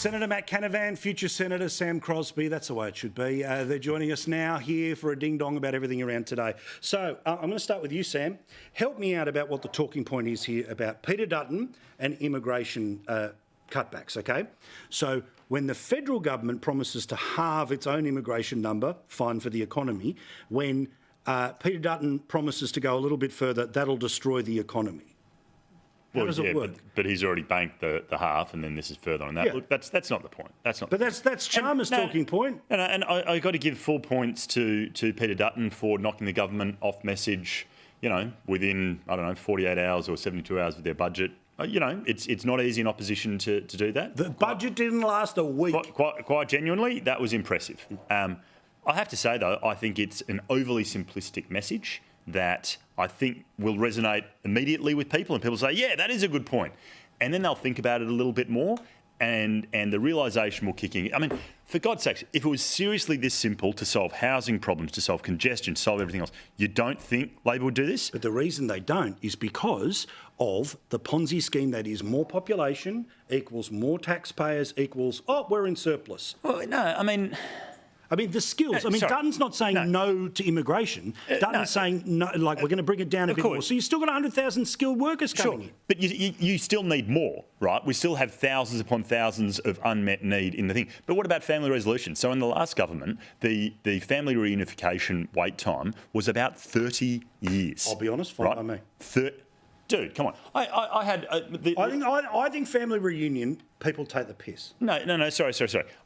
Senator Matt Canavan, future Senator Sam Crosby, that's the way it should be. They're joining us now here for a ding-dong about everything around today. So I'm going to start with you, Sam. Help me out about what the talking point is here about Peter Dutton and immigration cutbacks, okay? So when the federal government promises to halve its own immigration number, fine for the economy, when Peter Dutton promises to go a little bit further, that'll destroy the economy. How does it work? But he's already banked the half, and then this is further on that. Yeah. Look, that's not the point. That's not. But that's Chalmers' talking point. And I got to give full points to Peter Dutton for knocking the government off message. You know, within 48 hours or 72 hours with their budget. You know, it's not easy in opposition to do that. The budget didn't last a week. Quite genuinely, that was impressive. I have to say though, I think it's an overly simplistic message that I think will resonate immediately with people, and people say, yeah, that is a good point. And then they'll think about it a little bit more, and the realisation will kick in. I mean, for God's sakes, if it was seriously this simple to solve housing problems, to solve congestion, to solve everything else, you don't think Labor would do this? But the reason they don't is because of the Ponzi scheme that is more population equals more taxpayers equals, we're in surplus. Well, no, I mean, the skills. Dutton's not saying no to immigration. Dutton's saying no, like we're going to bring it down a bit more. So you've still got 100,000 skilled workers coming in. But you still need more, right? We still have thousands upon thousands of unmet need in the thing. But what about family resolution? So in the last government, the family reunification wait time was about 30 years. I'll be honest, fine by me. Dude, come on. I think family reunion, people take the piss. No, sorry.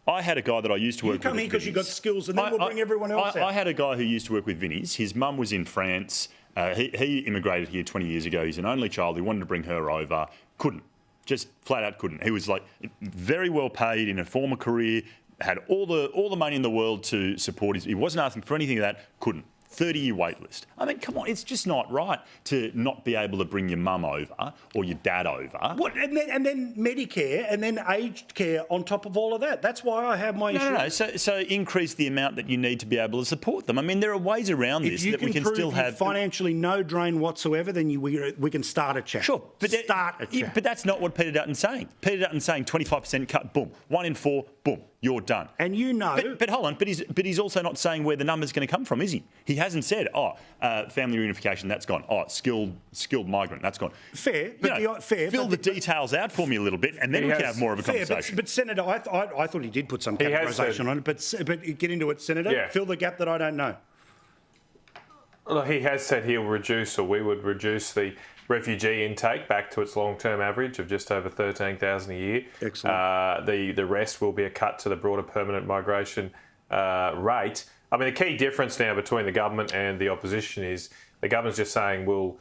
I had a guy that I used to work with. You come here because you've got skills, and then we'll bring everyone else out. I had a guy who used to work with Vinnie's. His mum was in France. He immigrated here 20 years ago. He's an only child. He wanted to bring her over. Couldn't. Just flat out couldn't. He was like very well paid in a former career, had all the money in the world to support his. He wasn't asking for anything of that. Couldn't. 30-year wait list. I mean, come on, it's just not right to not be able to bring your mum over or your dad over. What? And then Medicare and then aged care on top of all of that. That's why I have my issue. No. So increase the amount that you need to be able to support them. I mean, there are ways around this that we can still have. Financially no drain whatsoever, then we can start a chat. Sure, but but that's not what Peter Dutton's saying. Peter Dutton's saying 25% cut, boom. 1 in 4, boom. You're done. And you know... But hold on, but he's also not saying where the number's going to come from, is he? He hasn't said, family reunification, that's gone. Skilled migrant, that's gone. Fair. Fill the details out for me a little bit, and then we can have more of a conversation. But Senator, I thought he did put some categorisation on it, but get into it, Senator. Yeah. Fill the gap that I don't know. Well, he has said we would reduce the refugee intake back to its long-term average of just over 13,000 a year. Excellent. The rest will be a cut to the broader permanent migration rate. I mean, the key difference now between the government and the opposition is the government's just saying we'll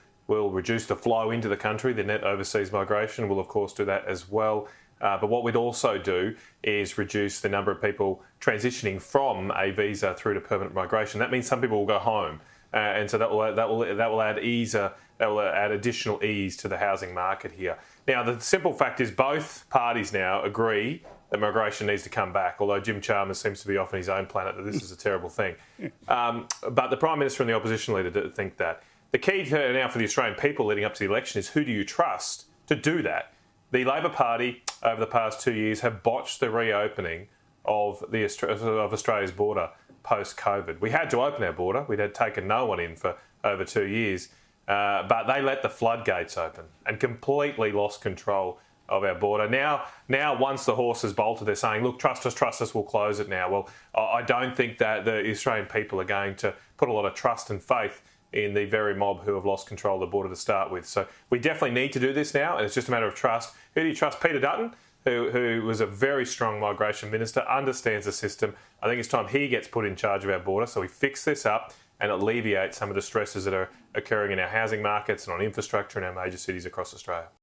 reduce the flow into the country, the net overseas migration. We'll, of course, do that as well. But what we'd also do is reduce the number of people transitioning from a visa through to permanent migration. That means some people will go home. And so that will add ease. That will add additional ease to the housing market here. Now, the simple fact is both parties now agree that migration needs to come back, although Jim Chalmers seems to be off on his own planet, that this is a terrible thing. But the Prime Minister and the opposition leader think that. The key now for the Australian people leading up to the election is who do you trust to do that? The Labor Party, over the past 2 years, have botched the reopening of Australia's border post-COVID. We had to open our border. We'd had taken no one in for over 2 years. But they let the floodgates open and completely lost control of our border. Now, once the horse has bolted, they're saying, look, trust us, we'll close it now. Well, I don't think that the Australian people are going to put a lot of trust and faith in the very mob who have lost control of the border to start with. So we definitely need to do this now, and it's just a matter of trust. Who do you trust? Peter Dutton, who was a very strong migration minister, understands the system. I think it's time he gets put in charge of our border so we fix this up and alleviate some of the stresses that are occurring in our housing markets and on infrastructure in our major cities across Australia.